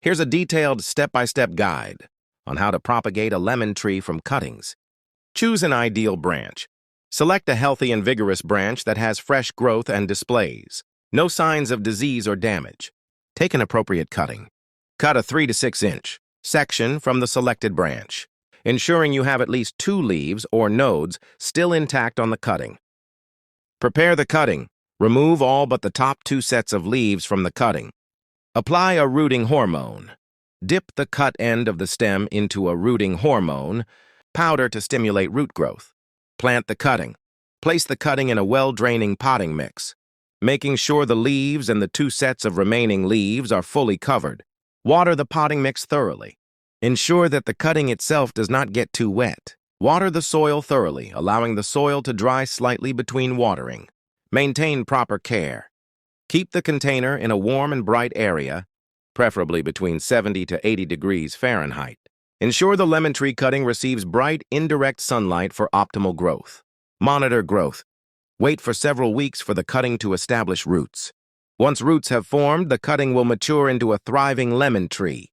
Here's a detailed step-by-step guide on how to propagate a lemon tree from cuttings. Choose an ideal branch. Select a healthy and vigorous branch that has fresh growth and displays no signs of disease or damage. Take an appropriate cutting. Cut a 3 to 6 inch section from the selected branch, ensuring you have at least 2 leaves or nodes still intact on the cutting. Prepare the cutting. Remove all but the top 2 sets of leaves from the cutting. Apply a rooting hormone. Dip the cut end of the stem into a rooting hormone powder to stimulate root growth. Plant the cutting. Place the cutting in a well-draining potting mix, making sure the leaves and the 2 sets of remaining leaves are fully covered. Water the potting mix thoroughly. Ensure that the cutting itself does not get too wet. Water the soil thoroughly, allowing the soil to dry slightly between watering. Maintain proper care. Keep the container in a warm and bright area, preferably between 70 to 80 degrees Fahrenheit. Ensure the lemon tree cutting receives bright, indirect sunlight for optimal growth. Monitor growth. Wait for several weeks for the cutting to establish roots. Once roots have formed, the cutting will mature into a thriving lemon tree.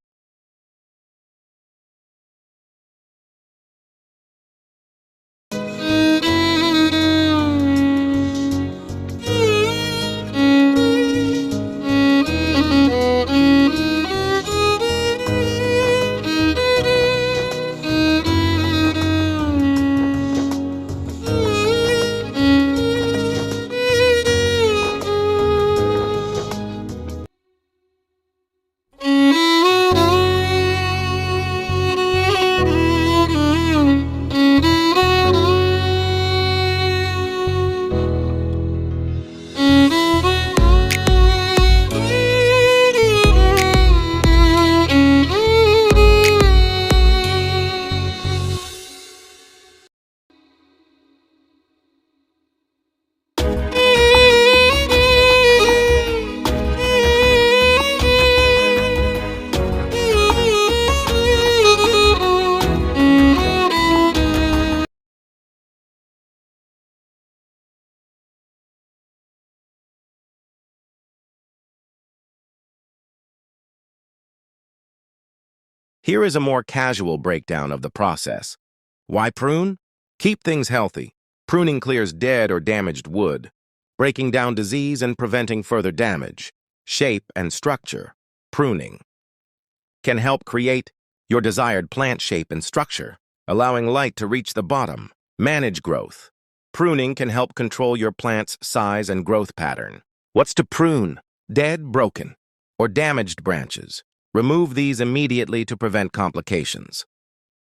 Here is a more casual breakdown of the process. Why prune? Keep things healthy. Pruning clears dead or damaged wood, breaking down disease and preventing further damage. Shape and structure. Pruning can help create your desired plant shape and structure, allowing light to reach the bottom. Manage growth. Pruning can help control your plant's size and growth pattern. What's to prune? Dead, broken, or damaged branches. Remove these immediately to prevent complications.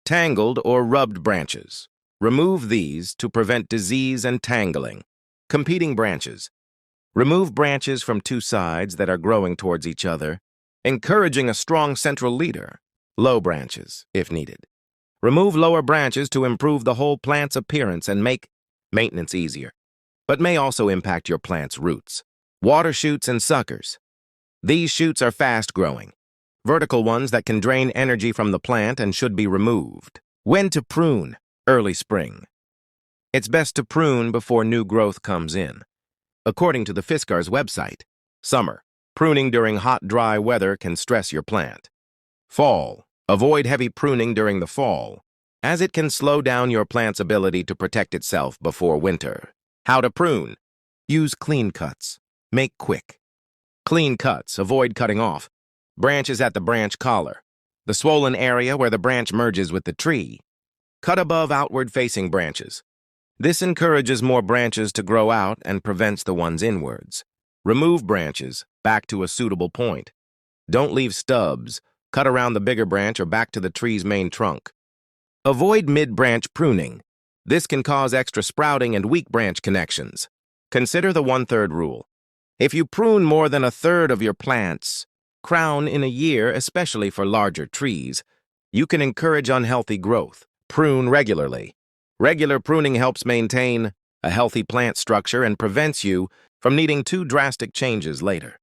Tangled or rubbed branches. Remove these to prevent disease and tangling. Competing branches. Remove branches from 2 sides that are growing towards each other, encouraging a strong central leader. Low branches, if needed. Remove lower branches to improve the whole plant's appearance and make maintenance easier, but may also impact your plant's roots. Water shoots and suckers. These shoots are fast-growing. Vertical ones that can drain energy from the plant and should be removed. When to prune? Early spring. It's best to prune before new growth comes in. According to the Fiskars website, summer. Pruning during hot, dry weather can stress your plant. Fall. Avoid heavy pruning during the fall, as it can slow down your plant's ability to protect itself before winter. How to prune? Use clean cuts. Make quick. Clean cuts. Avoid cutting off branches at the branch collar, the swollen area where the branch merges with the tree. Cut above outward-facing branches. This encourages more branches to grow out and prevents the ones inwards. Remove branches back to a suitable point. Don't leave stubs. Cut around the bigger branch or back to the tree's main trunk. Avoid mid-branch pruning. This can cause extra sprouting and weak branch connections. Consider the 1/3 rule. If you prune more than 1/3 of your plant's crown in a year, especially for larger trees, you can encourage unhealthy growth. Prune regularly. Regular pruning helps maintain a healthy plant structure and prevents you from needing 2 drastic changes later.